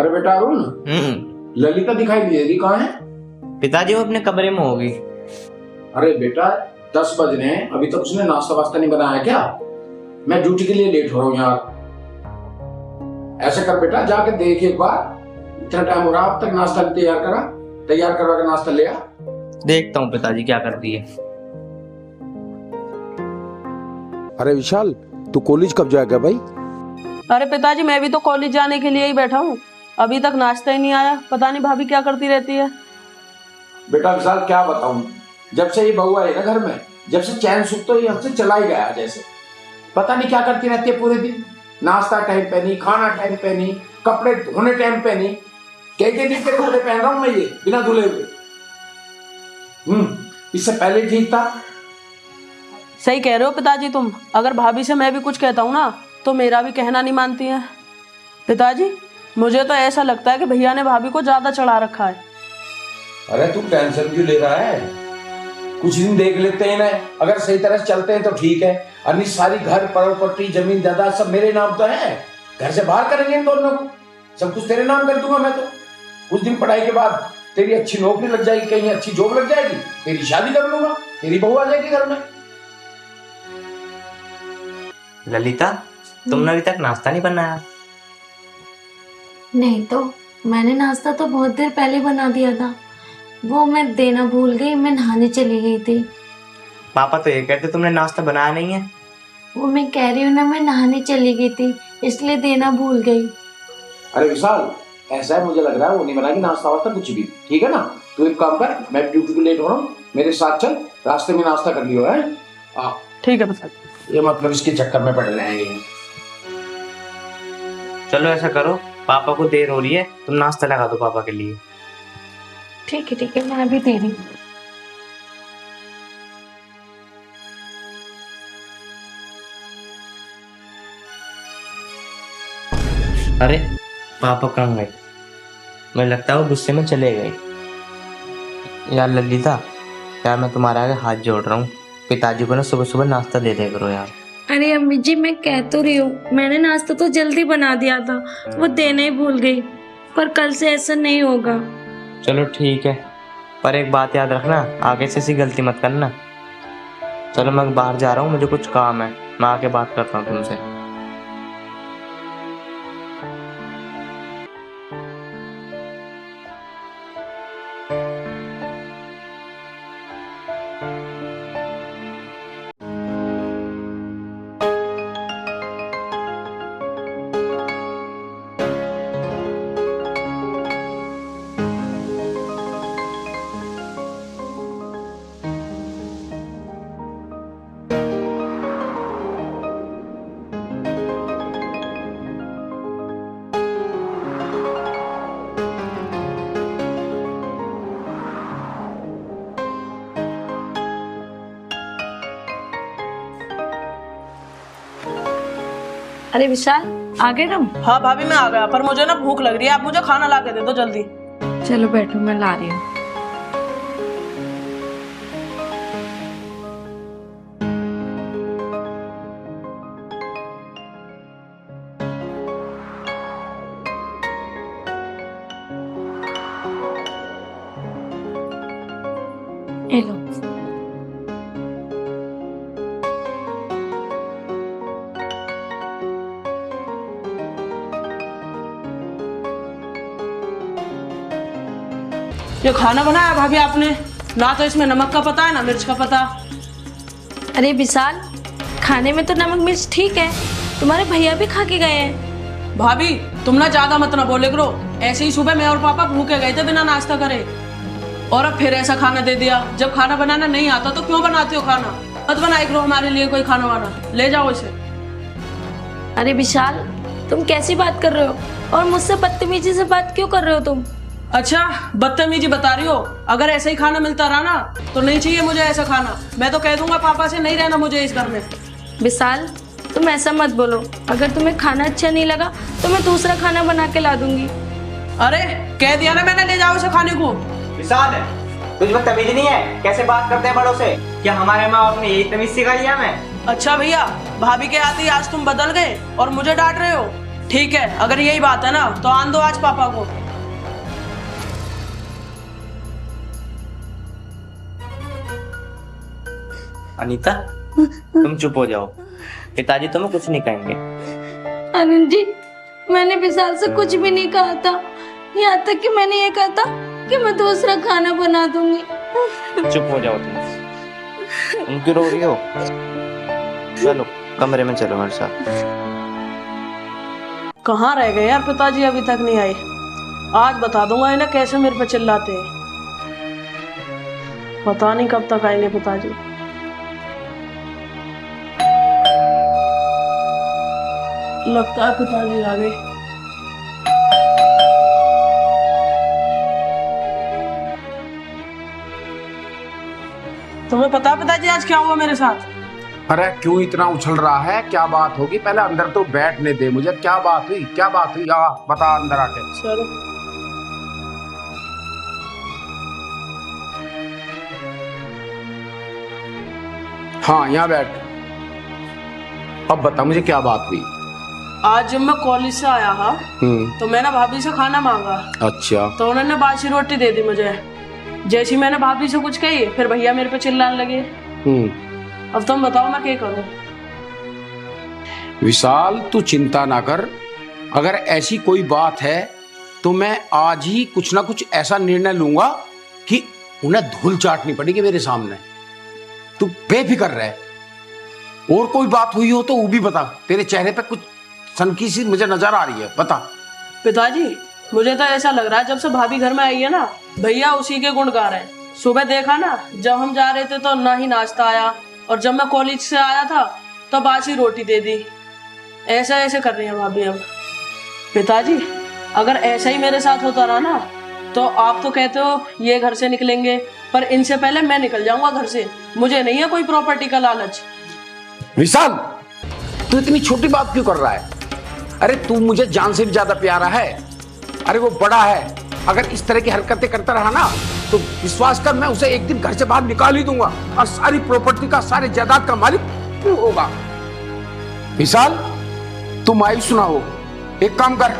अरे बेटा अरुण, ललिता दिखाई नहीं दे रही, कहाँ है? पिताजी वो अपने कमरे में होगी। अरे बेटा 10 बज रहे हैं, अभी तक उसने नाश्ता वास्ता नहीं बनाया क्या? मैं ड्यूटी के लिए लेट हो रहा हूँ यार। ऐसा कर बेटा, जाके देख एक बार, इतना टाइम हो रहा अब तक नाश्ता तैयार करवा के नाश्ता ले आ। देखता हूँ पिताजी क्या कर रही है। अरे विशाल, तू कॉलेज कब जाएगा भाई? अरे पिताजी मैं भी तो कॉलेज जाने के लिए ही बैठा हूँ, अभी तक नाश्ता ही नहीं आया। पता नहीं भाभी क्या करती रहती है। बेटा विशाल क्या बताऊं, जब से ये बहू आई ना घर में, जब से चैन सुख तो ये हमसे चला ही गया जैसे। पता नहीं क्या करती रहती है पूरे दिन। नाश्ता टाइम पे नहीं, खाना टाइम पे नहीं, कपड़े धोने टाइम पे नहीं। कई दिन के कपड़े पहन रहा हूं मैं ये बिना धुले हुए। इससे पहले ठीक था। सही कह रहे हो पिताजी तुम। अगर भाभी से मैं भी कुछ कहता हूँ ना तो मेरा भी कहना नहीं मानती है। पिताजी मुझे तो ऐसा लगता है कि भैया ने भाभी को ज्यादा चढ़ा रखा है। अरे तू टेंशन क्यों ले रहा है? कुछ दिन देख लेते हैं ना, अगर सही तरह से चलते हैं तो ठीक है। अन्य सारी घर प्रॉपर्टी जमीन जायदाद सब मेरे नाम तो है। घर से बाहर करेंगे इन दोनों को, सब कुछ तेरे नाम कर दूंगा मैं तो। कुछ दिन पढ़ाई के बाद तेरी अच्छी नौकरी लग जाएगी, कहीं अच्छी जॉब लग जाएगी, तेरी शादी कर लूंगा, तेरी बहू आ जाएगी घर में। ललिता तुमने अभी तक नाश्ता नहीं बनाया? नहीं तो मैंने नाश्ता तो बहुत देर पहले बना दिया था, वो मैं देना भूल गई, मैं नहाने चली गई थी। पापा तो ये कहते तुमने नाश्ता बनाया नहीं है। वो मैं कह रही हूँ ना, मैं नहाने चली गई थी इसलिए देना भूल गई। अरे विशाल ऐसा है, मुझे लग रहा है वो नहीं बनाएगी नाश्ता वास्ता कुछ भी, ठीक है ना? तू एक काम कर, मैं ड्यूटी पे लेट हो रहा हूँ, मेरे साथ चल, रास्ते में नाश्ता कर लियो है। ठीक है पिताजी। ये मतलब इसके चक्कर में पड़ रहेंगे। चलो ऐसा करो, पापा को देर हो रही है, तुम नाश्ता लगा दो पापा के लिए। ठीक है मैं अभी दे रही हूँ। अरे पापा कहाँ गए? मुझे लगता है वो गुस्से में चले गए। यार ललिता, यार मैं तुम्हारे आगे हाथ जोड़ रहा हूँ, पिताजी को ना सुबह सुबह नाश्ता दे दे करो यार। अरे अम्मी जी मैं कह तो रही हूँ, मैंने नाश्ता तो जल्दी बना दिया था, वो देना ही भूल गई, पर कल से ऐसा नहीं होगा। चलो ठीक है, पर एक बात याद रखना, आगे से ऐसी गलती मत करना। चलो मैं बाहर जा रहा हूँ, मुझे कुछ काम है, मैं आके बात करता हूँ तुमसे। अरे विशाल आ गए तुम? हाँ भाभी मैं आ गया, पर मुझे ना भूख लग रही है, आप मुझे खाना ला के दे दो जल्दी। चलो बैठो मैं ला रही हूँ। ये लो। ये खाना बनाया भाभी आपने? ना तो इसमें नमक का पता है ना मिर्च का पता। अरे विशाल, खाने में तो नमक मिर्च ठीक है, तुम्हारे भैया भी खा के गए हैं। भाभी तुम ना ज्यादा मत ना बोले करो, ऐसे ही सुबह मैं और पापा भूखे गए थे बिना नाश्ता करे, और अब फिर ऐसा खाना दे दिया। जब खाना बनाना नहीं आता तो क्यों बनाते हो खाना? मत बनाए करो हमारे लिए कोई खाना वाना, ले जाओ इसे। अरे विशाल तुम कैसी बात कर रहे हो, और मुझसे बदतमीजी से बात क्यों कर रहे हो तुम? अच्छा बदतमीजी बता रही हो? अगर ऐसा ही खाना मिलता रहा ना तो नहीं चाहिए मुझे ऐसा खाना, मैं तो कह दूंगा पापा से नहीं रहना मुझे इस घर में। विशाल तुम ऐसा मत बोलो, अगर तुम्हें खाना अच्छा नहीं लगा तो मैं दूसरा खाना बना के ला दूंगी। अरे कह दिया ना मैंने, ले जाओ इसे खाने को। विशाल तुझमें तमीज नहीं है? कैसे बात करते हैं बड़ों से? क्या हमारे माँ बाप ने यही तमीज सिखाई है हमें? अच्छा भैया, भाभी के आते ही आज तुम बदल गए और मुझे डांट रहे हो? ठीक है, अगर यही बात है ना तो आन दो आज पापा को। अनीता, तुम चुप हो जाओ, पिताजी तुम्हें कुछ नहीं कहेंगे। आनंद जी, मैंने विशाल से कुछ भी नहीं कहा था, यहाँ तक कि मैंने ये कहा था कि मैं दूसरा खाना बना दूंगी। चुप हो जाओ तुम क्यों रो रही हो? चलो कमरे में चलो मेरे साथ। कहाँ रह गए यार पिताजी, अभी तक नहीं आए। आज बता दूंगा इन्हें कैसे मेरे पे चिल्लाते हैं। पता नहीं कब तक आएंगे पिताजी। लगता है पिताजी आ गए। तुम्हें पता है पिताजी आज क्या हुआ मेरे साथ? अरे क्यों इतना उछल रहा है? क्या बात होगी? पहले अंदर तो बैठने दे मुझे। क्या बात हुई? क्या बात हुई? बता अंदर आके। चलो। हाँ यहाँ बैठ। अब बता मुझे क्या बात हुई। आज जब मैं कॉलेज से आया हा तो मैंने भाभी से खाना मांगा। अच्छा। तो उन्होंने बासी रोटी दे दी मुझे। जैसी मैंने भाभी से कुछ कही फिर भैया मेरे पे चिल्लाने लगे। अब तुम बताओ मैं क्या करूं? विशाल तू चिंता ना कर, अगर ऐसी कोई बात है तो मैं आज ही कुछ ना कुछ ऐसा निर्णय लूंगा कि उन्हें धूल चाटनी पड़ेगी मेरे सामने। तू बेफिक्र रह। और कोई बात हुई हो तो वो भी बता। तेरे चेहरे पे कुछ सनकी सी मुझे नजर आ रही है, बता। पिताजी मुझे तो ऐसा लग रहा है जब से भाभी घर में आई है ना, भैया उसी के गुण गा रहे हैं। सुबह देखा ना, जब हम जा रहे थे तो ना ही नाश्ता आया, और जब मैं कॉलेज से आया था तो बासी रोटी दे दी। ऐसा ऐसे कर रही है भाभी अब। पिताजी अगर ऐसा ही मेरे साथ होता रहा ना तो आप तो कहते हो ये घर से निकलेंगे, पर इनसे पहले मैं निकल जाऊंगा घर से। मुझे नहीं है कोई प्रॉपर्टी का लालच। विशाल तू इतनी छोटी बात क्यों कर रहा है? अरे तू मुझे जान से भी ज्यादा प्यारा है। अरे वो बड़ा है, अगर इस तरह की हरकतें करता रहा ना तो विश्वास कर मैं उसे एक दिन घर से बाहर निकाल ही दूंगा और सारी प्रॉपर्टी का, सारे जायदाद का मालिक तू होगा। विशाल तू मायूस ना हो, एक काम कर,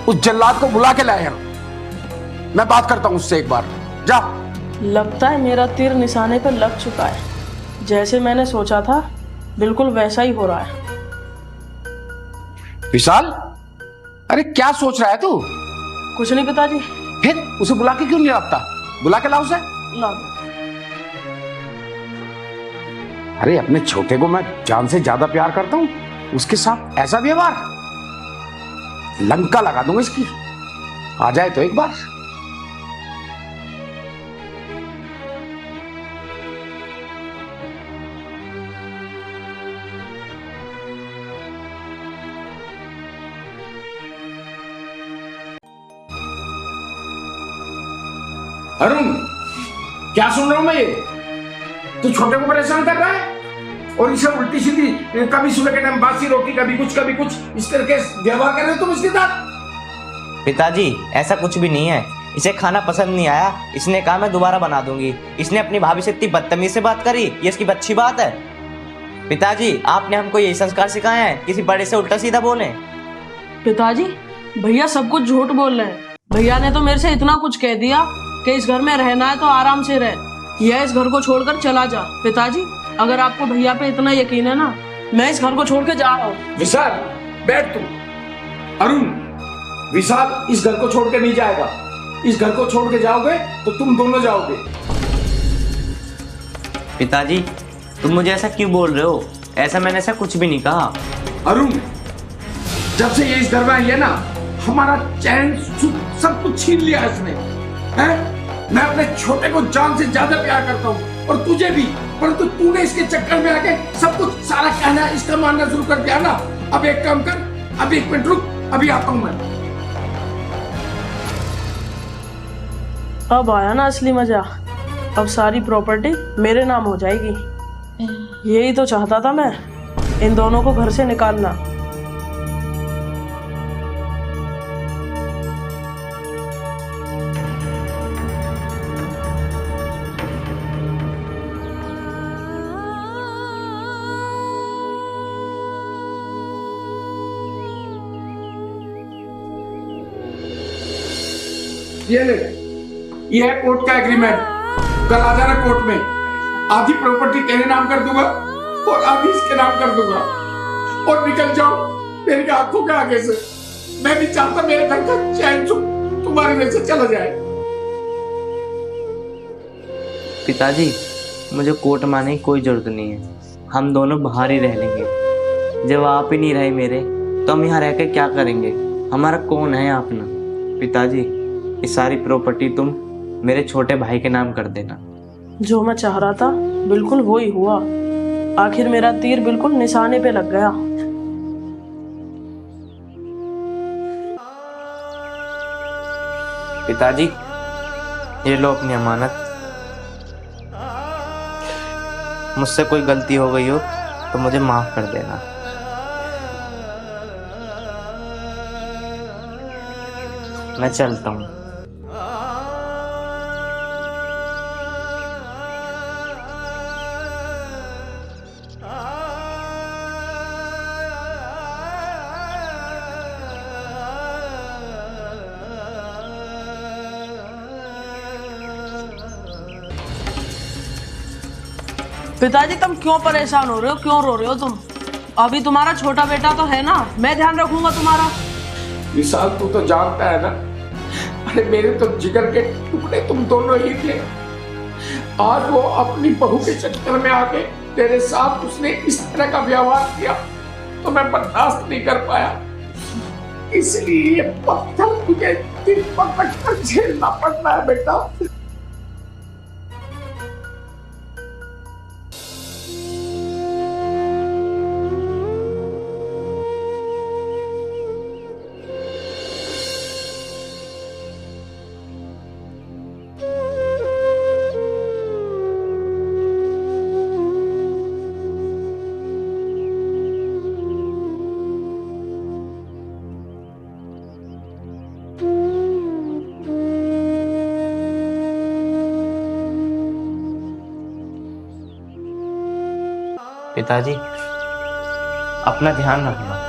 उस जल्लाद को बुला के लाए हैं, मैं बात करता हूं उससे एक बार। जा। लगता है मेरा तीर निशाने पर लग चुका है। जैसे मैंने सोचा था बिल्कुल वैसा ही हो रहा है। विशाल अरे क्या सोच रहा है तू? कुछ नहीं पिताजी। फिर उसे बुला के क्यों नहीं लाता? बुला के ला उसे। ला। अरे अपने छोटे को मैं जान से ज्यादा प्यार करता हूं, उसके साथ ऐसा व्यवहार? लंका लगा दूंगा इसकी। आ जाए तो एक बार। अरुण क्या सुन रहा हूं मैं ये? तू छोटे को परेशान कर रहा है और इसे उल्टी सीधी, कभी सुबह के टाइम बासी रोटी, कभी कुछ इस तरह के व्यवहार कर रहे हो तुम इसके साथ। पिताजी ऐसा कुछ भी नहीं है, इसे खाना पसंद नहीं आया, इसने कहा मैं दोबारा बना दूंगी। इसने अपनी भाभी से इतनी बदतमीजी से बात करी, ये इसकी अच्छी बात है? पिताजी आपने हमको यही संस्कार सिखाए हैं, किसी बड़े से उल्टा सीधा बोले? पिताजी भैया सब कुछ झूठ बोल रहे हैं। भैया ने तो मेरे से इतना कुछ कह दिया कि इस घर में रहना है तो आराम से रह, यह इस घर को छोड़कर चला जा। पिताजी अगर आपको भैया पे इतना यकीन है ना, मैं इस घर को छोड़ के जा रहा हूँ। विशाल बैठ तू। अरुण विशाल इस घर को छोड़ के नहीं जाएगा। इस घर को छोड़ के जाओगे तो तुम दोनों जाओगे। पिताजी तुम मुझे ऐसा क्यों बोल रहे हो? ऐसा मैंने ऐसा कुछ भी नहीं कहा। अरुण जब से ये इस घर में आई है ना, हमारा चैन सुख सब कुछ छीन लिया इसने, है? मैं अपने छोटे को जान से ज्यादा प्यार करता हूँ और तुझे भी, परंतु तूने इसके चक्कर में आके सब कुछ सारा कहना इसका मानना शुरू कर दिया ना। अब एक काम कर, अब 1 मिनट रुक, अभी आता हूँ मैं। अब आया ना असली मजा। अब सारी प्रॉपर्टी मेरे नाम हो जाएगी। यही तो चाहता था मैं, इन दोनों को घर से निकालना। ये ले, ये है कोर्ट का एग्रीमेंट। कल आ जाना कोर्ट में, आधी प्रॉपर्टी तेरे नाम कर दूंगा और आधी इसके नाम कर दूंगा, और निकल जाओ मेरी आंखों के आगे से। मैं भी चाहता मेरे घर का चैन सुख तुम्हारे में से चला जाए। पिताजी, मुझे कोर्ट में आने की कोई जरूरत नहीं है, हम दोनों बाहर ही रह लेंगे। जब आप ही नहीं रहे मेरे, तो हम यहाँ रह के क्या करेंगे? हमारा कौन है अपना? पिताजी, ये सारी प्रॉपर्टी तुम मेरे छोटे भाई के नाम कर देना। जो मैं चाह रहा था बिल्कुल वो ही हुआ। आखिर मेरा तीर बिल्कुल निशाने पे लग गया। पिताजी, ये लो अपनी अमानत। मुझसे कोई गलती हो गई हो तो मुझे माफ कर देना। मैं चलता हूँ। पिताजी, तुम क्यों परेशान हो रहे हो? क्यों रो रहे हो तुम? अभी तुम्हारा छोटा बेटा तो है ना, मैं ध्यान रखूंगा तुम्हारा। विशाल, तू तो जानता है ना, अरे मेरे तो जिगर के टुकड़े तुम दोनों ही थे। आज वो अपनी बहू के चक्कर में आके तेरे साथ उसने इस तरह का व्यवहार किया तो मैं बर्दाश्त नहीं कर पाया, इसलिए ये पत्थर तुझे दिल पर रखकर झेलना पड़ना है बेटा। पिताजी, अपना ध्यान रखना।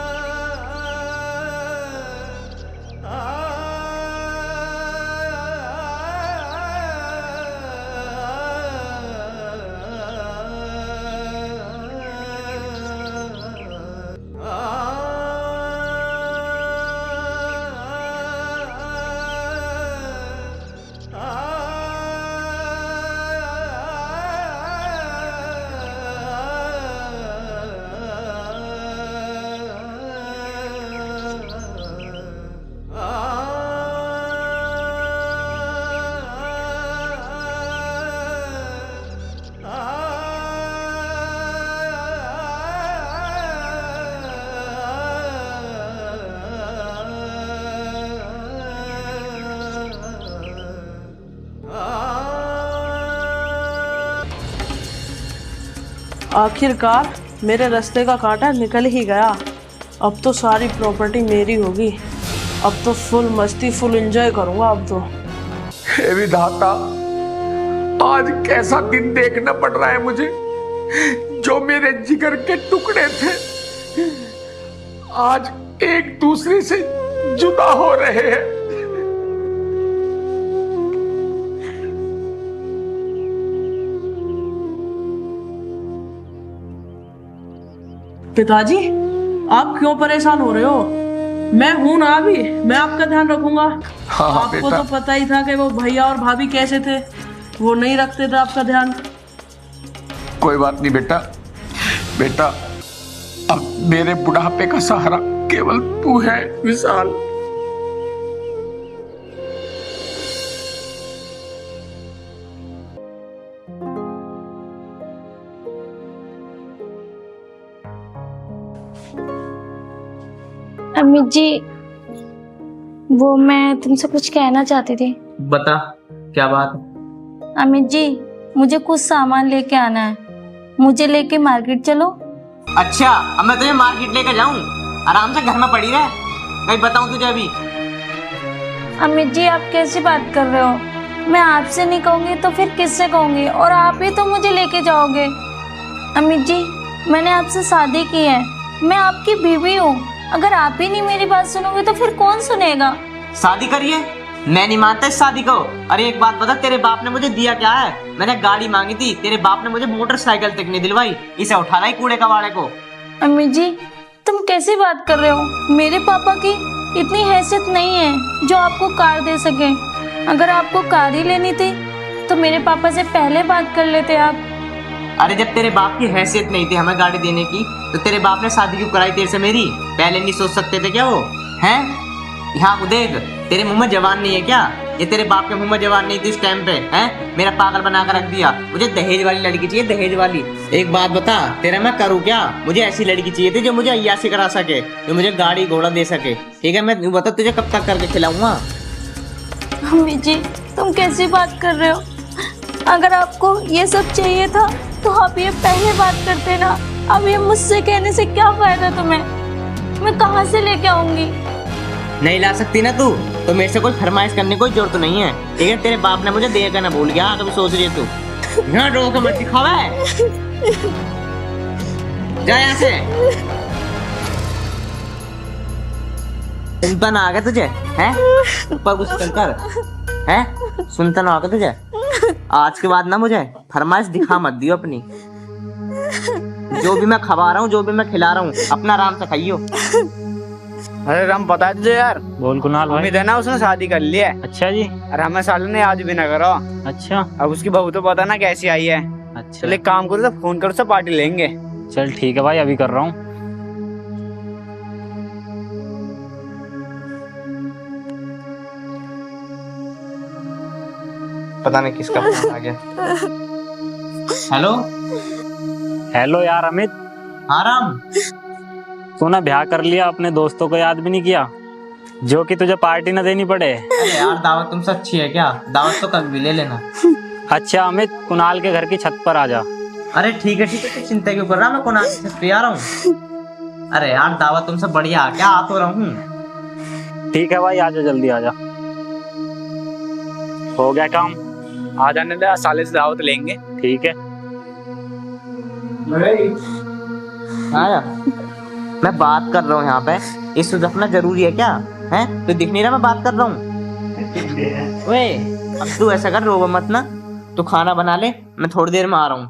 आखिरकार मेरे रास्ते का कांटा निकल ही गया। अब तो सारी प्रॉपर्टी मेरी होगी। अब तो फुल मस्ती, फुल एंजॉय करूंगा अब तो। हे विधाता, आज कैसा दिन देखना पड़ रहा है मुझे। जो मेरे जिगर के टुकड़े थे आज एक दूसरे से जुदा हो रहे हैं। पिताजी, आप क्यों परेशान हो रहे हो? मैं हूं ना अभी, मैं आपका ध्यान रखूंगा। हाँ, आपको तो पता ही था कि वो भैया और भाभी कैसे थे, वो नहीं रखते थे आपका ध्यान। कोई बात नहीं बेटा, बेटा अब मेरे बुढ़ापे का सहारा केवल तू है विशाल। अमित जी, वो मैं तुमसे कुछ कहना चाहती थी। बता, क्या बात? अमित जी, मुझे कुछ सामान लेके आना है, मुझे लेके मार्केट चलो। अच्छा, अब मैं तुझे मार्केट लेकर जाऊं? आराम से घर में पड़ी रह। कहीं बताऊं तुझे अभी? अमित जी, आप कैसी बात कर रहे हो? मैं आपसे नहीं कहूंगी तो फिर किससे कहूंगी, और आप ही तो मुझे लेके जाओगे। अमित जी, मैंने आपसे शादी की है, मैं आपकी बीवी हूँ। अगर आप ही नहीं मेरी बात सुनोगे तो फिर कौन सुनेगा? शादी करिए, मैं नहीं मानता इस शादी को। अरे एक बात बता, तेरे बाप ने मुझे दिया क्या है? मैंने गाड़ी मांगी थी, तेरे बाप ने मुझे मोटरसाइकिल तक नहीं दिलवाई। इसे उठा लाई कूड़े कबाड़े को। अम्मी जी तुम कैसी बात कर रहे हो? मेरे पापा की इतनी हैसियत नहीं है जो आपको कार दे सके। अगर आपको कार ही लेनी थी तो मेरे पापा से पहले बात कर लेते आप। अरे जब तेरे बाप की हैसियत नहीं थी हमें गाड़ी देने की, तो तेरे बाप ने शादी क्यों कराई तेरे से मेरी? पहले नहीं सोच सकते थे क्या वो? हैं? यहाँ को देख, तेरे मुंह में जवान नहीं है क्या? ये तेरे बाप के मुंह में जवान नहीं थी उस टाइम पे, हैं? मेरा पागल बना कर रख दिया। मुझे दहेज वाली लड़की चाहिए, दहेज वाली। एक बात बता, तेरा मैं करूँ क्या? मुझे ऐसी लड़की चाहिए थी जो मुझे अय्याशी करा सके, जो मुझे गाड़ी घोड़ा दे सके। ठीक है, मैं बता तुझे कब तक करके खिलाऊंगा? अम्मी जी तुम कैसी बात कर रहे हो? अगर आपको ये सब चाहिए था तो आप ये पहले बात करते ना। अब ये मुझसे कहने से क्या फायदा तुम्हें? मैं कहाँ से लेके आऊंगी? नहीं ला सकती ना तू, तो मेरे से कोई फरमाइश करने की कोई जरूरत नहीं है। ठीक है, तेरे बाप ने मुझे देगा ना, भूल गया कभी सोच रही है तू? यहाँ रो के मत दिखावा है। जा यहाँ से। सुनता ना आ गया तुझे, हैं? ऊपर कुछ कर, हैं? सुनता ना आ गया तुझे? आज के बाद ना मुझे फरमाइश दिखा मत दियो अपनी। जो भी मैं खवा रहा हूँ, जो भी मैं खिला रहा हूँ, अपना आराम से खाइयो। अरे राम, पता है तुझे यार? बोल कुणाल भाई। उम्मीद है ना उसने शादी कर ली है। अच्छा जी। अरे हमें साले ने याद भी ना करो। अच्छा अब उसकी बहू तो पता ना कैसी आई है। अच्छा। चल एक काम करो, तो फोन करो, सब पार्टी लेंगे। चल ठीक है भाई, अभी कर रहा हूँ। पता नहीं किसका फोन आ गया। हेलो हेलो यार अमित, हाँ राम। तूने ब्याह कर लिया, अपने दोस्तों को याद भी नहीं किया जो कि तुझे पार्टी न देनी पड़े। अरे यार दावत तुमसे अच्छी है क्या? दावत तो कभी भी ले लेना। अच्छा अमित, कुणाल के घर की छत पर आ जा। अरे ठीक है तो चिंता क्यों कर रहा? मैं कुणाल के छत पे आ रहा हूँ। अरे यार दावत तुमसे बढ़िया है क्या? आ तो रहा हूँ। ठीक है भाई, आजा जल्दी आजा। हो गया काम? आ जाने दे, साले से दावत लेंगे। ठीक है। आया, मैं बात कर रहा हूँ यहाँ पे। इस रखना जरूरी है क्या? हैं? तो दिख नहीं रहा मैं बात कर रहा हूँ? ओए अब तू ऐसा कर, रो मत ना। तू खाना बना ले, मैं थोड़ी देर में आ रहा हूँ।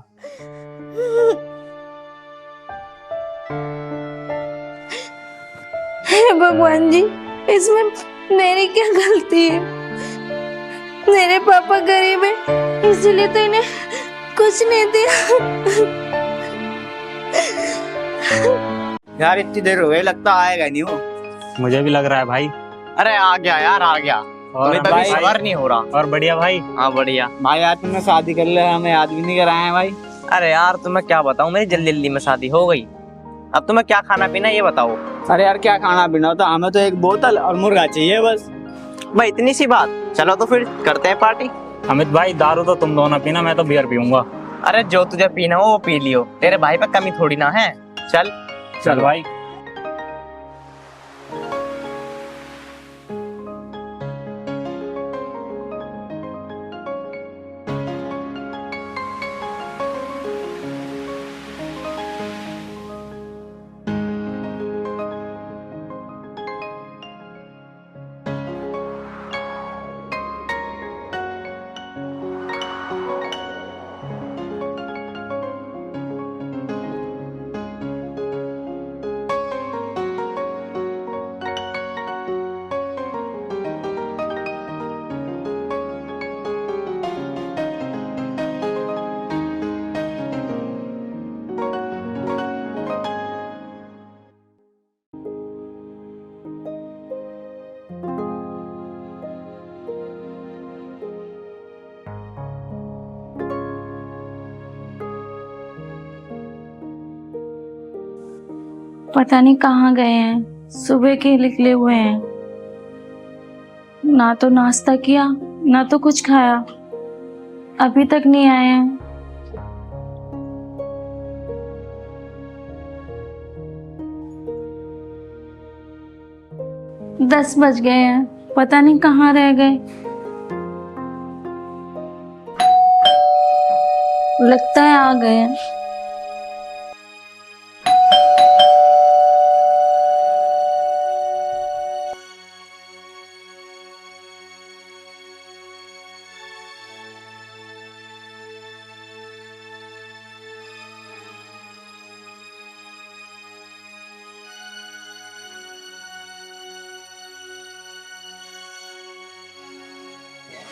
हे भगवान जी, इसमें मेरी क्या गलती है? मेरे पापा गरीब है इसलिए तो इन्हें कुछ नहीं दिया। यार इतनी देर हो गई, लगता आएगा नहीं वो। मुझे भी लग रहा है भाई। अरे आ गया यार, आ गया। और तुम्हें भाई, तभी सबर नहीं हो रहा। और बढ़िया भाई। हाँ बढ़िया भाई। यार तुमने शादी कर लिया, हमें याद भी नहीं कराया है भाई। अरे यार तुम्हें क्या बताऊँ, मेरी जल्दी जल्दी में शादी हो गई। अब तुम्हें क्या खाना पीना ये बताओ। अरे यार क्या खाना पीना होता? हमें तो एक बोतल और मुर्गा चाहिए बस। भाई इतनी सी बात? चलो तो फिर करते हैं पार्टी। अमित भाई, दारू तो तुम दोनों पीना, मैं तो बियर पीऊंगा। अरे जो तुझे पीना हो वो पी लियो, तेरे भाई पे कमी थोड़ी ना है। चल चल भाई। पता नहीं कहाँ गए हैं, सुबह के निकले हुए हैं। ना तो नाश्ता किया ना तो कुछ खाया, अभी तक नहीं आए हैं। 10 बज गए हैं, पता नहीं कहाँ रह गए। लगता है आ गए हैं।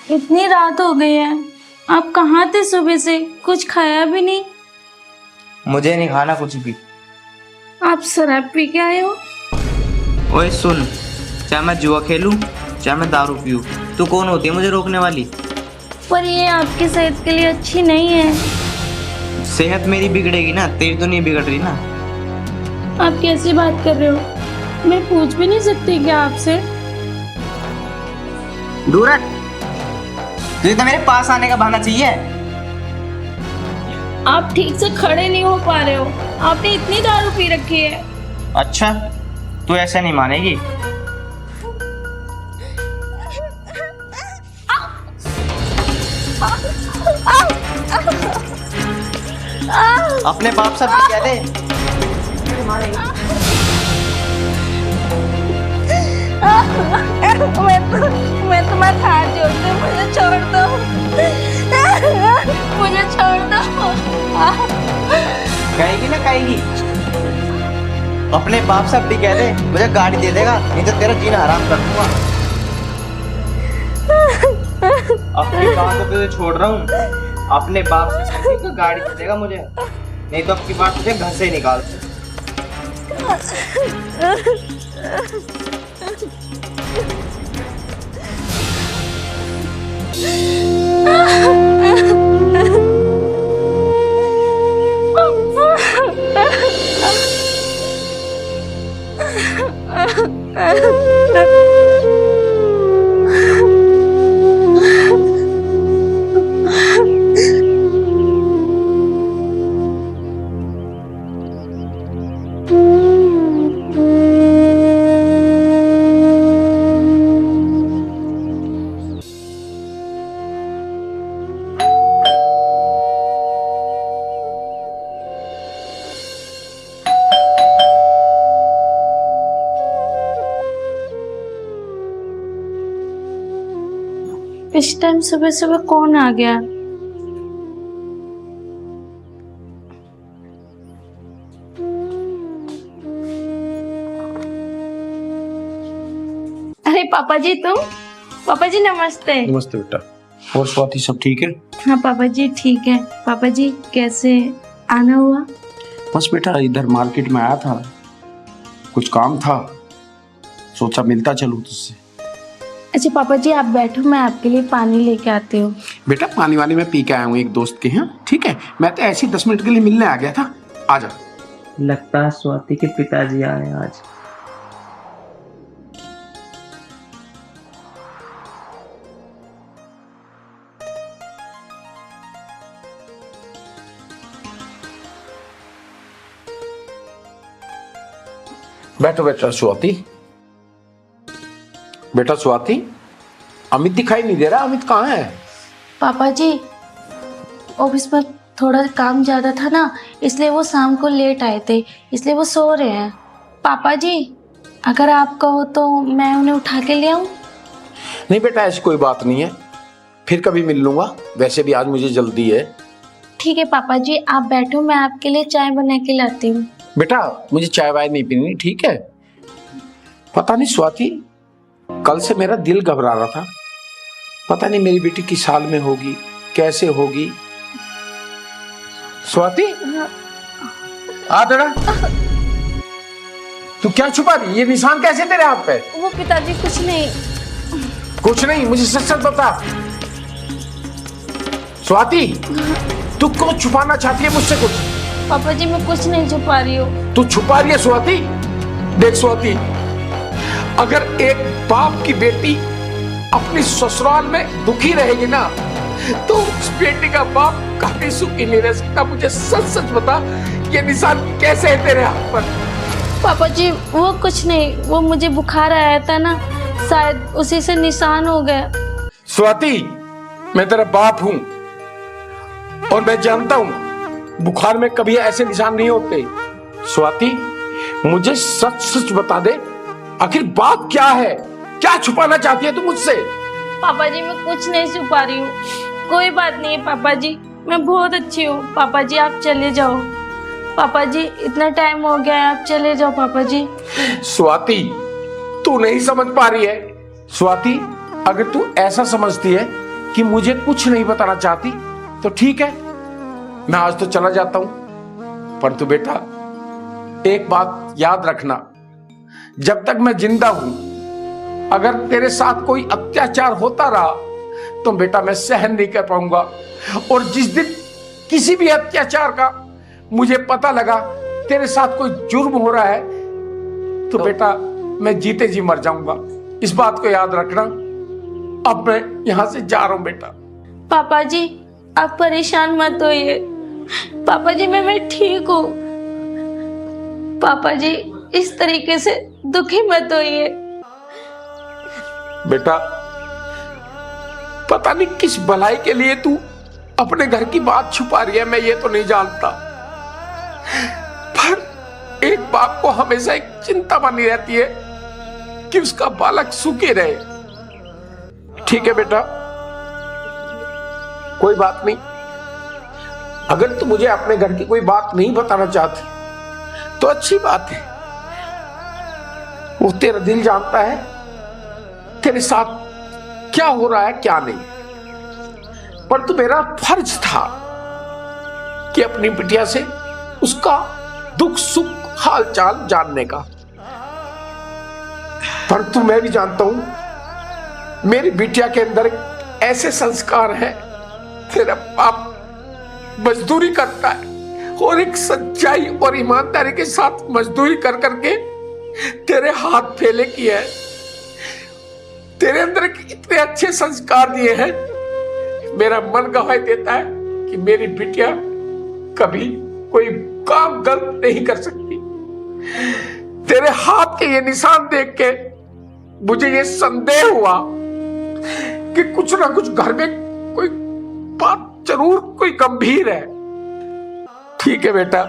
इतनी रात हो गई है, आप कहाँ थे सुबह से? कुछ खाया भी नहीं। मुझे नहीं खाना कुछ भी। आप शराब पी के आए हो? ओए सुन, चाहे मैं जुआ खेलूं चाहे मैं दारू पीऊं, तू कौन होती है मुझे रोकने वाली? पर ये आपकी सेहत के लिए अच्छी नहीं है। सेहत मेरी बिगड़ेगी ना, तेरी तो नहीं बिगड़ रही ना। आप कैसी बात कर रहे हो? मैं पूछ भी नहीं सकती क्या आपसे? दूर हट, तुझे तो मेरे पास आने का बहाना चाहिए। आप ठीक से खड़े नहीं हो पा रहे हो, आपने इतनी दारू पी रखी है। अच्छा, तू ऐसे नहीं मानेगी। अपने बाप से कह दे। मैं तुम्हारा हाथ जोड़ती हूँ, मुझे छोड़ दो। मुझे छोड़ दो। कहेगी ना कहेगी। अपने बाप से भी कह दे मुझे गाड़ी दे देगा, नहीं तो तेरा जीना हराम कर दूंगा। अपनी बात तो तुझे छोड़ रहा हूँ, अपने बाप से कह दे तो गाड़ी दे देगा मुझे, नहीं तो अपनी बात तुझे घर से ही निकाल दे। इस टाइम सुबह सुबह कौन आ गया? अरे पापा जी, तुम? पापा जी नमस्ते। नमस्ते बेटा। और स्वाति सब ठीक है? हाँ पापा जी ठीक है। पापा जी कैसे आना हुआ? बस बेटा इधर मार्केट में आया था, कुछ काम था, सोचा मिलता चलूं तुझसे। अच्छा पापा जी आप बैठो, मैं आपके लिए पानी लेके आती हूँ। बेटा पानी वानी मैं पी के आया हूँ एक दोस्त के यहाँ, ठीक है? मैं तो ऐसे ही 10 मिनट के लिए मिलने आ गया था। आजा। लगता है स्वाति के पिताजी आए आज। बैठो बेटा स्वाति। बेटा स्वाति, अमित दिखाई नहीं दे रहा, अमित कहाँ है? पापा जी ऑफिस में थोड़ा काम ज्यादा था ना, इसलिए वो शाम को लेट आए थे, इसलिए वो सो रहे हैं। पापा जी अगर आप कहो तो मैं उन्हें उठा के ले आऊं? नहीं बेटा ऐसी कोई बात नहीं है, फिर कभी मिल लूंगा, वैसे भी आज मुझे जल्दी है। ठीक है पापा जी आप बैठो, मैं आपके लिए चाय बना के लाती हूँ। बेटा मुझे चाय वाय नहीं पीनी, ठीक है? पता नहीं स्वाति, कल से मेरा दिल घबरा रहा था, पता नहीं मेरी बेटी किस हाल में होगी, कैसे होगी। स्वाति आ बेटा, तू क्या छुपा रही? ये निशान कैसे तेरे हाथ पे? वो पिताजी कुछ नहीं। कुछ नहीं, मुझे सच सच बता। स्वाति तू क्यों छुपाना चाहती है मुझसे कुछ? पापा जी मैं कुछ नहीं छुपा रही हूँ। तू छुपा रही है स्वाति? देख स्वाति, अगर एक बाप की बेटी अपनी ससुराल में दुखी रहेगी ना, तो उस बेटी का बाप कभी सुखी नहीं रह सकता। मुझे सच सच बता, ये निशान कैसे है तेरे हाथ पर? पापा जी वो कुछ नहीं, वो मुझे बुखार आया था ना, शायद उसी से निशान हो गया। स्वाति मैं तेरा बाप हूं और मैं जानता हूं बुखार में कभी ऐसे निशान नहीं होते। स्वाति मुझे सच सच बता दे, आखिर बात क्या है? क्या छुपाना चाहती है तू मुझसे? पापा जी मैं कुछ नहीं छुपा रही हूँ, कोई बात नहीं है पापा जी, मैं बहुत अच्छी हूँ। पापा जी आप चले जाओ। पापा जी इतना टाइम हो गया है, आप चले जाओ पापा जी। स्वाति तू नहीं समझ पा रही है। स्वाति अगर तू ऐसा समझती है कि मुझे कुछ नहीं बताना चाहती तो ठीक है, मैं आज तो चला जाता हूं। पर तू बेटा एक बात याद रखना, जब तक मैं जिंदा हूं अगर तेरे साथ कोई अत्याचार होता रहा तो बेटा मैं सहन नहीं कर पाऊंगा। और जिस दिन किसी भी अत्याचार का मुझे पता लगा, तेरे साथ कोई जुर्म हो रहा है, तो बेटा मैं जीते जी मर जाऊंगा। इस बात को याद रखना। अब मैं यहां से जा रहा हूं बेटा। पापा जी आप परेशान मत होइए। पापा जी मैं ठीक हूँ। पापा जी इस तरीके से दुखी मत होइए। बेटा पता नहीं किस भलाई के लिए तू अपने घर की बात छुपा रही है, मैं ये तो नहीं जानता, पर एक बाप को हमेशा एक चिंता बनी रहती है कि उसका बालक सुखी रहे। ठीक है बेटा, कोई बात नहीं। अगर तू मुझे अपने घर की कोई बात नहीं बताना चाहती तो अच्छी बात है, वो तेरा दिल जानता है तेरे साथ क्या हो रहा है क्या नहीं। पर तो मेरा फर्ज था कि अपनी बिटिया से उसका दुख सुख हाल चाल जानने का। पर तो मैं भी जानता हूं मेरी बिटिया के अंदर ऐसे संस्कार हैं। तेरा बाप मजदूरी करता है और एक सच्चाई और ईमानदारी के साथ मजदूरी कर करके तेरे हाथ फैले किए हैं। तेरे अंदर इतने अच्छे संस्कार दिए हैं, मेरा मन गवाही देता है कि मेरी बिटिया कभी कोई काम गलत नहीं कर सकती। तेरे हाथ के ये निशान देख के मुझे ये संदेह हुआ कि कुछ ना कुछ घर में कोई बात जरूर कोई गंभीर है। ठीक है बेटा,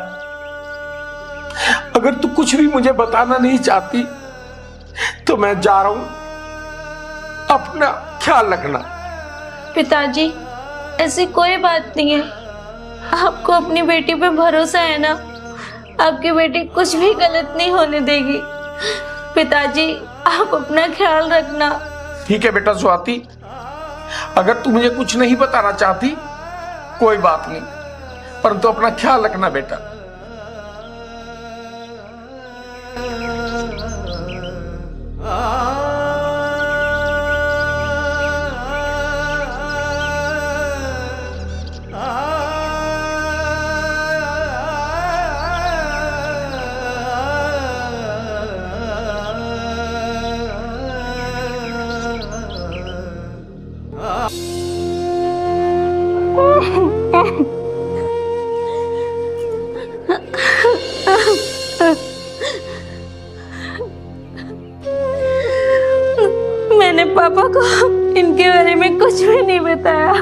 अगर तू कुछ भी मुझे बताना नहीं चाहती तो मैं जा रहा हूं। अपना ख्याल रखना। पिताजी ऐसी कोई बात नहीं है, आपको अपनी बेटी पे भरोसा है ना? आपकी बेटी कुछ भी गलत नहीं होने देगी। पिताजी आप अपना ख्याल रखना। ठीक है बेटा स्वाति, अगर तू मुझे कुछ नहीं बताना चाहती कोई बात नहीं, परंतु अपना ख्याल रखना बेटा। मैंने पापा को इनके बारे में कुछ भी नहीं बताया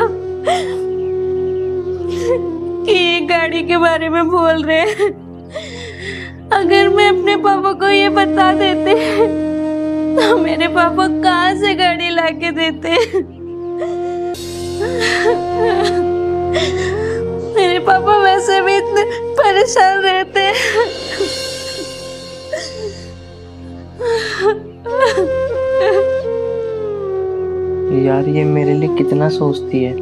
कि ये गाड़ी के बारे में बोल रहे हैं। अगर मैं अपने पापा को ये बता देते तो मेरे पापा कहाँ से गाड़ी लाके देते। मेरे पापा वैसे भी इतने परेशान रहते हैं। यार ये मेरे लिए कितना सोचती है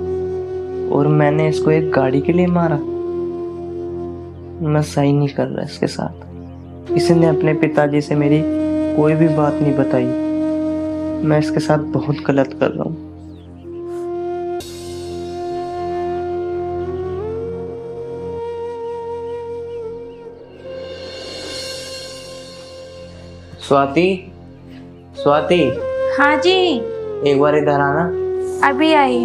और मैंने इसको एक गाड़ी के लिए मारा। मैं सही नहीं कर रहा इसके साथ। इसने अपने पिताजी से मेरी कोई भी बात नहीं बताई। मैं इसके साथ बहुत गलत कर रहा हूँ। स्वाति, स्वाति। हाँ जी। एक बार इधर आना। अभी आई।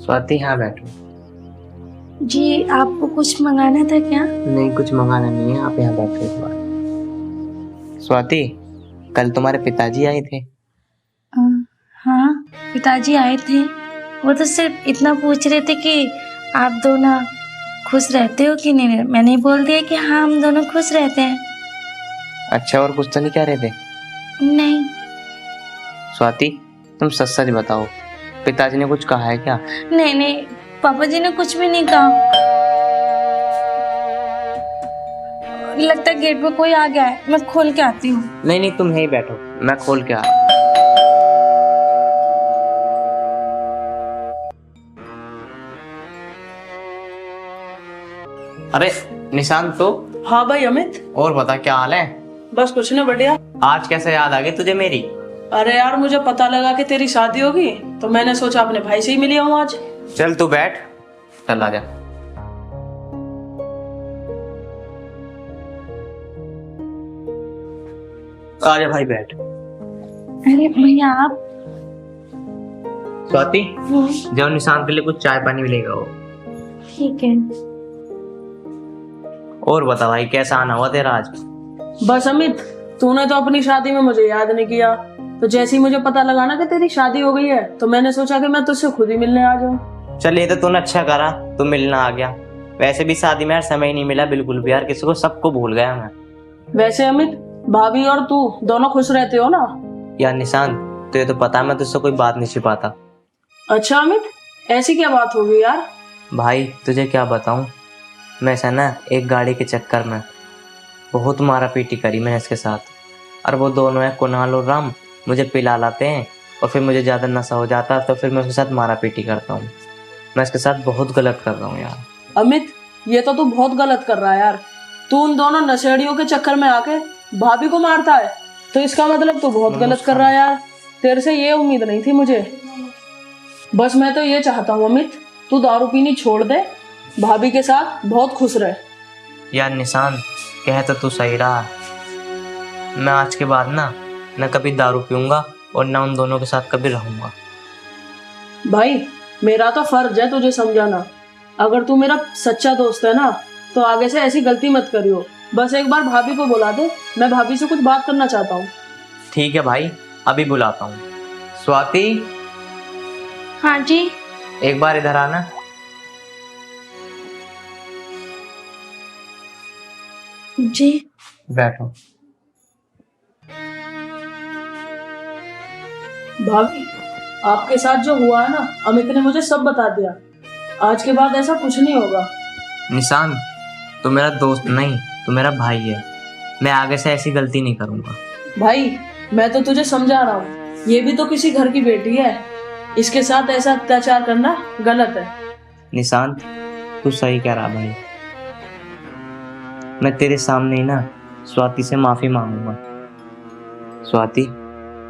स्वाति हाँ बैठो। जी आपको कुछ मंगाना था क्या? नहीं कुछ मंगाना नहीं है, आप यहाँ बैठो एक बार। स्वाति कल तुम्हारे पिताजी आए थे। हाँ पिताजी आए थे। वो तो सिर्फ इतना पूछ रहे थे कि आप दोनों खुश रहते हो कि नहीं। मैंने बोल दिया कि हाँ हम दोनों खुश रहते हैं। अच्छा और कुछ तो नहीं कह रहे थे? नहीं। स्वाति तुम सच सच बताओ, पिताजी ने कुछ कहा है क्या? नहीं नहीं पापा जी ने कुछ भी नहीं कहा। लगता है गेट पे कोई आ गया है, मैं खोल के आती हूँ। नहीं नहीं, तुम यहीं बैठो, मैं खोल के आ रहा हूँ। अरे निशांत, तो हाँ भाई अमित। और बता, क्या हाल है? बस कुछ नहीं, बढ़िया। आज कैसे याद आ गई तुझे मेरी? अरे यार, मुझे पता लगा कि तेरी शादी होगी तो मैंने सोचा अपने भाई से ही मिली हूँ आज। चल तू बैठ, चल आजा। आजा भाई, बैठ। अरे भैया आप। स्वाति, जाओ निशांत के लिए कुछ चाय पानी मिलेगा वो। ठीक है। और बता भाई, कैसा आना हुआ तेरा आज? बस अमित, तूने तो अपनी शादी में मुझे याद नहीं किया, तो जैसे ही मुझे पता लगा ना कि तेरी शादी हो गई है तो मैंने सोचा कि मैं तुझसे खुद ही मिलने आ जाऊं। चल, ये तो तूने अच्छा करा, तू मिलना आ गया। वैसे भी शादी में यार समय ही नहीं मिला बिल्कुल भी यार, किसी को सबको भूल गया मैं। वैसे अमित, भाभी और तू दोनों खुश रहते हो ना? यार निशांत, तुझे तो पता है मैं तुझसे कोई बात नहीं छिपाता। अच्छा अमित, ऐसी क्या बात हो गई यार? भाई तुझे क्या बताऊं, मैं ऐसा ना एक गाड़ी के चक्कर में बहुत मारा पीटी करी मैंने इसके साथ। और वो दोनों है कुणाल और राम, मुझे पिला लाते हैं और फिर मुझे ज़्यादा नशा हो जाता है तो फिर मैं उसके साथ मारा पीटी करता हूँ। मैं इसके साथ बहुत गलत कर रहा हूँ यार। अमित, ये तो तू बहुत गलत कर रहा है यार। तू उन दोनों नशेड़ियों के चक्कर में आके भाभी को मारता है, तो इसका मतलब तू बहुत गलत कर रहा है यार। तेरे से ये उम्मीद नहीं थी मुझे। बस मैं तो ये चाहता हूँ अमित, तू दारू पीनी छोड़ दे, भाभी के साथ बहुत खुश रहे। यार निशांत, कह तो तू सही रहा। मैं आज के बाद ना न कभी दारू पीऊंगा और ना उन दोनों के साथ कभी रहूंगा। भाई, मेरा तो फर्ज है तुझे समझाना। अगर तू मेरा सच्चा दोस्त है ना तो आगे से ऐसी गलती मत करियो। बस एक बार भाभी को बुला दे, मैं भाभी से कुछ बात करना चाहता हूँ। ठीक है भाई, अभी बुलाता हूँ। स्वाति, हाँ जी। एक बार इधर आना। जी। बैठो। भाभी, आपके साथ जो हुआ है ना, अमित ने मुझे सब बता दिया। आज के बाद ऐसा कुछ नहीं होगा। निशांत, तू मेरा दोस्त नहीं, तू मेरा भाई है। मैं आगे से ऐसी गलती नहीं करूंगा। भाई, मैं तो तुझे समझा रहा हूँ, ये भी तो किसी घर की बेटी है। इसके साथ ऐसा अत्याचार करना गलत है। निशांत, तू सही कह रहा भाई। मैं तेरे सामने ही ना स्वाति से माफी मांगूंगा। स्वाति,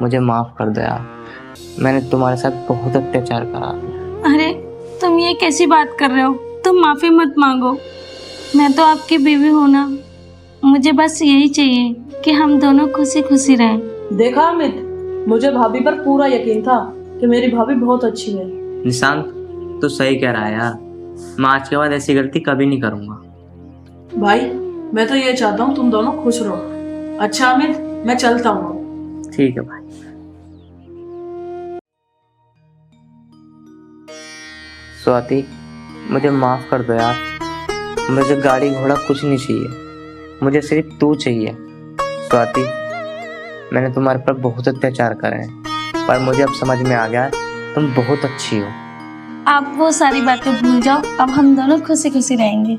मुझे माफ कर दो यार, मैंने तुम्हारे साथ बहुत अत्याचार करा। अरे तुम ये कैसी बात कर रहे हो? तुम माफी मत मांगो, मैं तो आपकी बीवी हूँ ना। मुझे बस यही चाहिए कि हम दोनों खुशी खुशी रहें। देखा अमित, मुझे भाभी पर पूरा यकीन था कि मेरी भाभी बहुत अच्छी है। निशांत, तू सही कह रहा है यार, मैं आज के बाद ऐसी गलती कभी नहीं करूंगा। भाई, मैं तो ये चाहता हूँ तुम दोनों खुश रहो। अच्छा अमित, मैं चलता हूँ। ठीक है भाई। स्वाति, मुझे माफ कर दो यार, मुझे गाड़ी घोड़ा कुछ नहीं चाहिए, मुझे सिर्फ तू चाहिए। स्वाति, मैंने तुम्हारे पर बहुत अत्याचार करे हैं पर मुझे अब समझ में आ गया तुम बहुत अच्छी हो। आप वो सारी बातें भूल जाओ, अब हम दोनों खुशी खुशी रहेंगे।